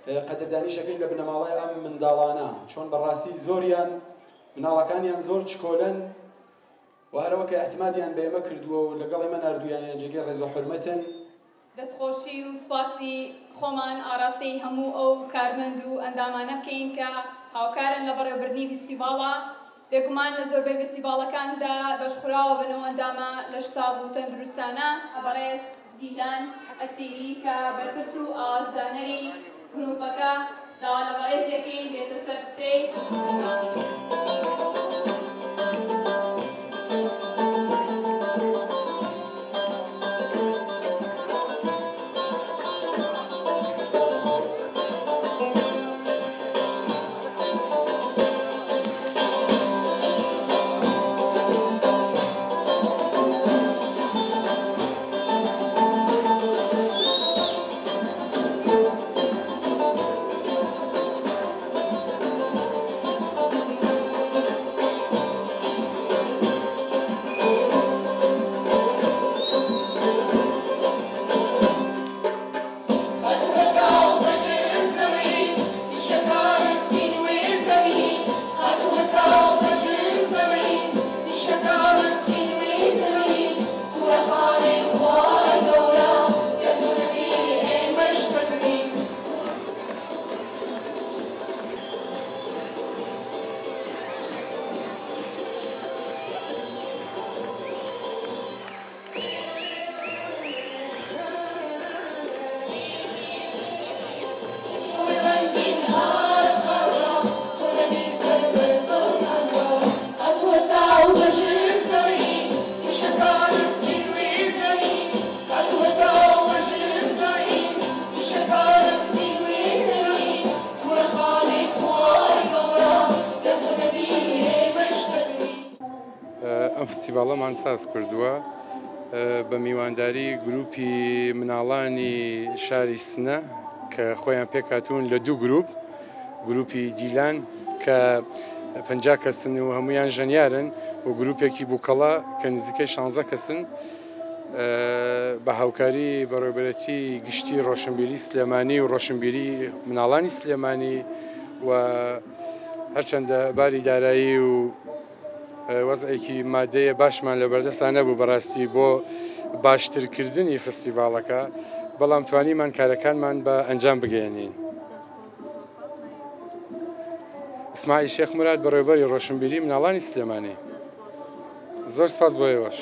قەدردانی شەکەین لە بنەماڵەی ئەم منداڵانە چۆن بەڕاستی زۆریان مناڵەکانیان زۆر چکۆلن و هەرەوە کە اعتمادیان بە ئێمە کردووە و لەگەڵ ئێمە نردویانیان جێگەی ڕێز و حورمەتن. دەستخۆشی و سواسی خۆمان ئاراستەی هەموو ئەو کارمەند و ئەندامانە بکەین کە هاوکارن لە بەڕێوەبردنی فیستیڤاڵە. بێگومان لە زۆربەی فیستیڤاڵەکاندا بەشخراوە بنەوە ئەندامە لەش ساڵ و تەندروستانە. بەڕێز دیلان ئەسیری کە بەرپرس و ئاوازدانەری گروپەکە داوا لە بەڕێزیەکەی بێتە سەر ستێج. ئەم فستیڤاڵەمان ساز کردووە بە میوانداری گروپی مناڵانی شاری سنە کە خۆیان پێکهاتوون لە دوو گروپی دیلان کە 50 کەسن و هەمویان ژەنیارن و گروپێکی بووکەڵا کە نزیکەی 16 کەسن بە هاوکاری بەڕێوەبەرەتی گشتی ڕۆشنبیری سلێمانی و ڕۆشنبیری مناڵانی سلێمانی و هەرچەندە باری دارایی و وەزعێکی مادەیە باشمان لە بەردەستان نەبوو بەڕاستی بۆ باشترکردنی فستیڤاڵەکە، بەڵام توانیمان کارەکانمان بە ئەنجام بگەێنین. ئیسماعیل شێخ موراد بەڕێوەبەری ڕۆشنبیری مناڵانی سلێمانی، زۆر سپاس بۆ ئێوەش.